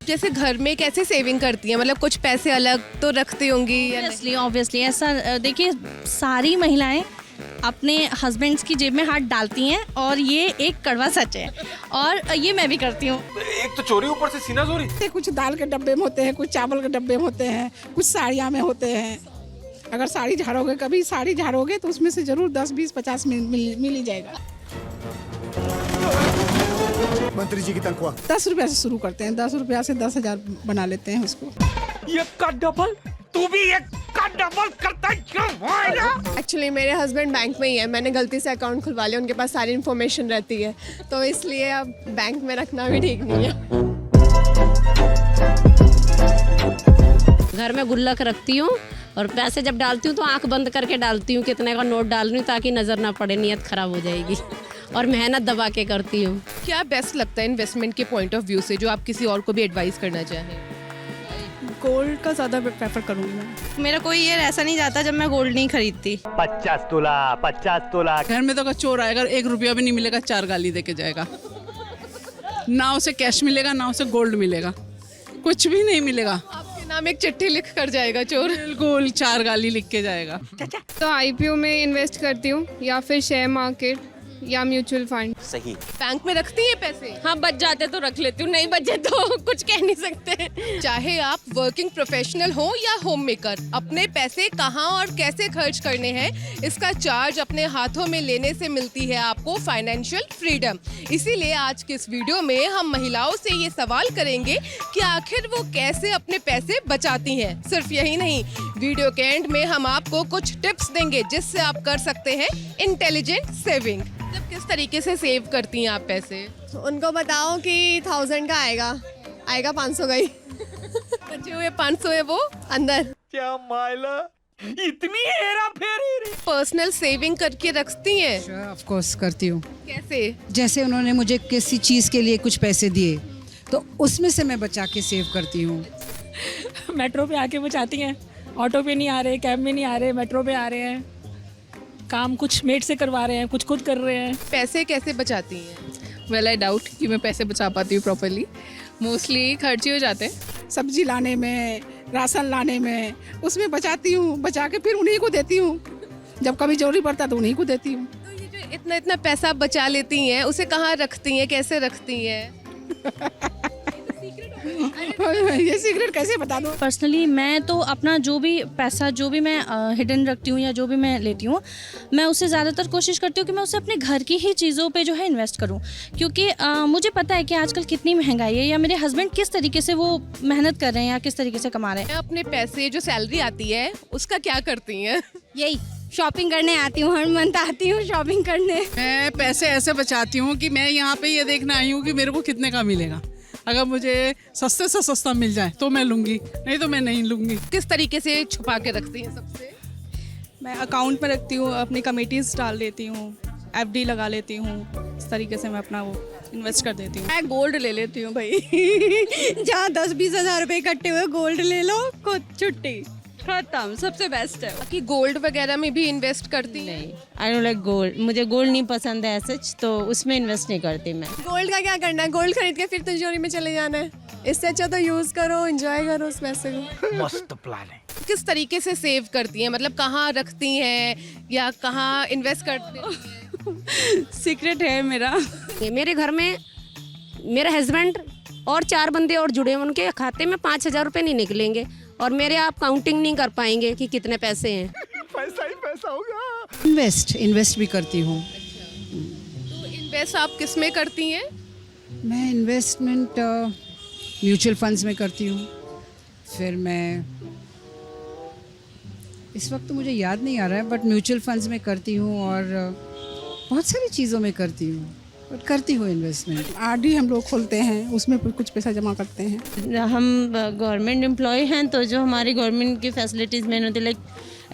जैसे घर में कैसे सेविंग करती हैं, मतलब कुछ पैसे अलग तो रखती होंगी या नहीं? ऑब्वियसली ऐसा देखिए, सारी महिलाएं अपने हस्बैंड्स की जेब में हाथ डालती हैं और ये एक कड़वा सच है और ये मैं भी करती हूँ। एक तो चोरी, ऊपर से सीना चोरी। कुछ दाल के डब्बे में होते हैं, कुछ चावल के डब्बे में होते हैं, कुछ साड़ियाँ में होते हैं। अगर साड़ी झाड़ोगे, कभी साड़ी झाड़ोगे तो उसमें से जरूर 10, 20, 50 मिल ही जाएगा। मंत्री जी की तनख्वाह 10 रुपया से शुरू करते हैं, 10 रुपया से 10,000 बना लेते हैं उसको। एक का डबल, तू भी एक का डबल करता क्यों है? एक्चुअली मेरे हस्बैंड बैंक में ही है, मैंने गलती से अकाउंट खुलवा लिया, उनके पास सारी इन्फॉर्मेशन रहती है, तो इसलिए अब बैंक में रखना भी ठीक नहीं है। घर में गुल्लक रखती हूँ और पैसे जब डालती हूँ तो आंख बंद करके डालती हूँ, कितने का नोट डाल रही हूँ ताकि नज़र ना पड़े, नीयत खराब हो जाएगी, और मेहनत दबा के करती हूँ। क्या बेस्ट लगता है इन्वेस्टमेंट के पॉइंट ऑफ व्यू से, जो आप किसी और को भी एडवाइस करना चाहें? गोल्ड का ज़्यादा प्रेफर करूँगी मैं। मेरा कोई ईयर ऐसा नहीं जाता जब मैं गोल्ड नहीं खरीदती। 50 तोला। घर में तो अगर चोर आएगा, 1 रुपया भी नहीं मिलेगा, 4 गाली देके जाएगा। ना उसे कैश मिलेगा, ना उसे गोल्ड मिलेगा, कुछ भी नहीं मिलेगा। आपके नाम एक चिट्ठी लिख कर जाएगा चोर। बिल्कुल 4 गाली लिख के जाएगा। तो आईपीओ में इन्वेस्ट करती हूँ या फिर शेयर मार्केट या म्यूचुअल फंड। सही। बैंक में रखती हैं पैसे? हाँ, बच जाते तो रख लेती हूँ, नहीं बचे तो कुछ कह नहीं सकते। चाहे आप वर्किंग प्रोफेशनल हो या होम मेकर, अपने पैसे कहाँ और कैसे खर्च करने हैं, इसका चार्ज अपने हाथों में लेने से मिलती है आपको फाइनेंशियल फ्रीडम। इसीलिए आज के इस वीडियो में हम महिलाओं से ये सवाल करेंगे कि आखिर वो कैसे अपने पैसे बचाती हैं। सिर्फ यही नहीं, वीडियो के एंड में हम आपको कुछ टिप्स देंगे जिससे आप कर सकते हैं इंटेलिजेंट सेविंग। मतलब किस तरीके से सेव करती हैं आप पैसे? उनको बताओ कि 1000 का आएगा 500 का ही। बचे हुए 500 है वो अंदर। क्या मायला, इतनी हेरा फेरी। पर्सनल सेविंग करके रखती हैं? ऑफ कोर्स करती हूँ। कैसे? जैसे उन्होंने मुझे किसी चीज़ के लिए कुछ पैसे दिए तो उसमें से मैं बचा के सेव करती हूँ। मेट्रो पे आके बचाती हैं, ऑटो पे नहीं आ रहे, कैब में नहीं आ रहे, मेट्रो पे आ रहे हैं, काम कुछ मेट से करवा रहे हैं, कुछ खुद कर रहे हैं। पैसे कैसे बचाती हैं? वेल आई डाउट कि मैं पैसे बचा पाती हूँ प्रॉपरली, मोस्टली खर्च ही हो जाते हैं। सब्जी लाने में, राशन लाने में, उसमें बचाती हूँ, बचा के फिर उन्हीं को देती हूँ। जब कभी जरूरी पड़ता तो उन्हीं को देती हूँ। तो ये जो इतना इतना पैसा बचा लेती हैं, उसे कहाँ रखती हैं, कैसे रखती हैं? ये सीक्रेट कैसे बता दूँ? पर्सनली मैं तो अपना जो भी पैसा जो भी मैं हिडन रखती हूँ या जो भी मैं लेती हूँ, मैं उसे ज़्यादातर कोशिश करती हूँ कि मैं उसे अपने घर की ही चीज़ों पे जो है इन्वेस्ट करूँ, क्योंकि मुझे पता है कि आजकल कितनी महंगाई है या मेरे हस्बैंड किस तरीके से वो मेहनत कर रहे हैं या किस तरीके से कमा रहे हैं। अपने पैसे जो सैलरी आती है उसका क्या करती हैं? यही शॉपिंग करने आती हूँ, हर मंथ आती हूँ शॉपिंग करने। मैं पैसे ऐसे बचाती हूँ कि मैं यहाँ पे ये देखना आई हूँ कि मेरे को कितने का मिलेगा। अगर मुझे सस्ते से सस्ता मिल जाए तो मैं लूँगी, नहीं तो मैं नहीं लूँगी। किस तरीके से छुपा के रखती हैं सबसे? मैं अकाउंट में रखती हूँ, अपनी कमिटीज़ डाल देती हूँ, एफडी लगा लेती हूँ, इस तरीके से मैं अपना वो इन्वेस्ट कर देती हूँ। मैं गोल्ड ले लेती हूँ भाई। जहाँ 10-20 हज़ार रुपये इकट्ठे हुए, गोल्ड ले लो, खुद छुट्टी खत्म, सबसे बेस्ट है। कि गोल्ड वगैरह में भी इन्वेस्ट करती हैं? नहीं, आई डोंट लाइक गोल्ड, मुझे गोल्ड नहीं पसंद है ऐसे, तो उसमें इन्वेस्ट नहीं करती मैं। गोल्ड का क्या करना है, गोल्ड खरीद के फिर तिजोरी में चले जाना है। इससे अच्छा तो यूज करो, एंजॉय करो उस पैसे को। मस्त प्लान है। किस तरीके से सेव करती हैं, मतलब कहाँ रखती हैं या कहाँ इन्वेस्ट करती हैं? सीक्रेट है मेरा। मेरे घर में मेरे हस्बैंड और 4 बंदे और जुड़े हैं, उनके खाते में 5000 रुपये नहीं निकलेंगे और मेरे आप काउंटिंग नहीं कर पाएंगे कि कितने पैसे हैं। पैसा ही पैसा होगा। इन्वेस्ट भी करती हूँ। तो इन्वेस्ट आप किस में करती हैं? मैं इन्वेस्टमेंट म्यूचुअल फंड्स में करती हूँ। फिर मैं इस वक्त तो मुझे याद नहीं आ रहा है, बट म्यूचुअल फंड्स में करती हूँ और बहुत सारी चीज़ों में करती हूँ, बट करती हूँ इन्वेस्टमेंट। आरडी हम लोग खोलते हैं, उसमें कुछ पैसा जमा करते हैं। हम गवर्नमेंट एम्प्लॉय हैं, तो जो हमारी गवर्नमेंट की फैसिलिटीज़ में होती, लाइक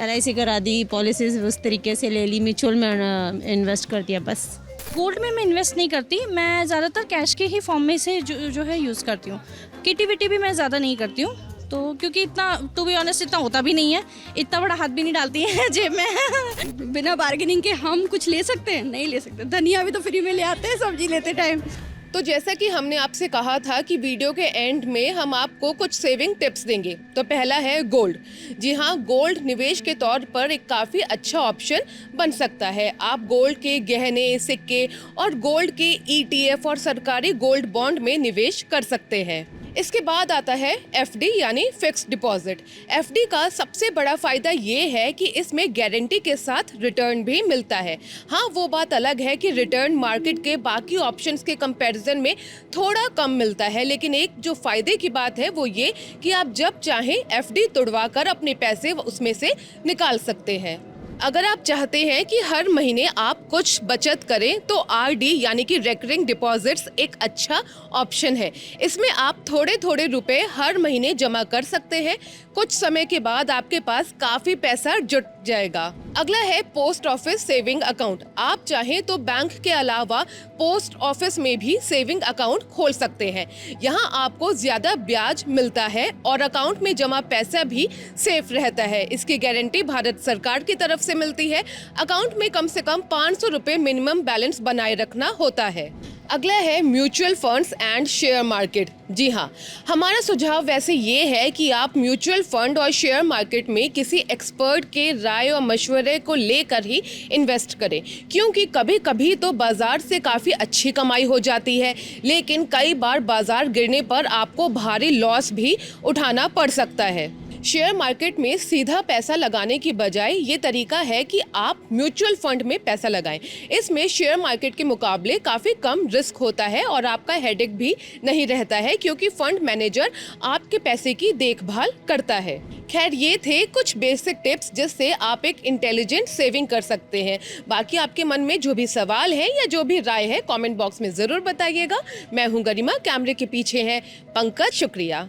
LIC करा दी, पॉलिसीज उस तरीके से ले ली, म्यूचुअल में इन्वेस्ट कर दिया बस। गोल्ड में मैं इन्वेस्ट नहीं करती, मैं ज़्यादातर कैश के ही फॉर्म में से जो है यूज़ करती हूँ। किटी विटी भी मैं ज़्यादा नहीं करती हूँ, तो क्योंकि इतना टू बी ऑनेस्ट इतना होता भी नहीं है, इतना बड़ा हाथ भी नहीं डालती है जेब में। बिना बार्गेनिंग के हम कुछ ले सकते हैं? नहीं ले सकते। धनिया भी तो फ्री में ले आते हैं सब्जी लेते टाइम। तो जैसा कि हमने आपसे कहा था कि वीडियो के एंड में हम आपको कुछ सेविंग टिप्स देंगे। तो पहला है गोल्ड। जी हाँ, गोल्ड निवेश के तौर पर एक काफ़ी अच्छा ऑप्शन बन सकता है। आप गोल्ड के गहने, सिक्के और गोल्ड के ETF और सरकारी गोल्ड बॉन्ड में निवेश कर सकते हैं। इसके बाद आता है FD यानी फिक्स्ड डिपॉजिट। FD का सबसे बड़ा फ़ायदा ये है कि इसमें गारंटी के साथ रिटर्न भी मिलता है। हाँ, वो बात अलग है कि रिटर्न मार्केट के बाकी ऑप्शंस के कंपैरिजन में थोड़ा कम मिलता है, लेकिन एक जो फ़ायदे की बात है वो ये कि आप जब चाहें FD तुड़वा कर अपने पैसे उसमें से निकाल सकते हैं। अगर आप चाहते हैं कि हर महीने आप कुछ बचत करें तो RD यानी कि रेकरिंग डिपॉजिट्स एक अच्छा ऑप्शन है। इसमें आप थोड़े थोड़े रुपए हर महीने जमा कर सकते हैं। कुछ समय के बाद आपके पास काफ़ी पैसा जुट जाएगा। अगला है पोस्ट ऑफिस सेविंग अकाउंट। आप चाहें तो बैंक के अलावा पोस्ट ऑफिस में भी सेविंग अकाउंट खोल सकते हैं। यहाँ आपको ज़्यादा ब्याज मिलता है और अकाउंट में जमा पैसा भी सेफ रहता है। इसकी गारंटी भारत सरकार की तरफ से मिलती है। अकाउंट में कम से कम 500 रुपये मिनिमम बैलेंस बनाए रखना होता है। अगला है mutual funds and share market. जी हाँ, हमारा सुझाव वैसे ये है कि आप म्यूचुअल फंड और शेयर मार्केट में किसी एक्सपर्ट के राय और मशवरे को लेकर ही इन्वेस्ट करें, क्योंकि कभी कभी तो बाजार से काफ़ी अच्छी कमाई हो जाती है, लेकिन कई बार बाजार गिरने पर आपको भारी लॉस भी उठाना पड़ सकता है। शेयर मार्केट में सीधा पैसा लगाने की बजाय ये तरीका है कि आप म्यूचुअल फंड में पैसा लगाएं। इसमें शेयर मार्केट के मुकाबले काफ़ी कम रिस्क होता है और आपका हेडेक भी नहीं रहता है, क्योंकि फंड मैनेजर आपके पैसे की देखभाल करता है। खैर, ये थे कुछ बेसिक टिप्स जिससे आप एक इंटेलिजेंट सेविंग कर सकते हैं। बाकी आपके मन में जो भी सवाल है या जो भी राय है कमेंट बॉक्स में ज़रूर बताइएगा। मैं हूँ गरिमा, कैमरे के पीछे है पंकज। शुक्रिया।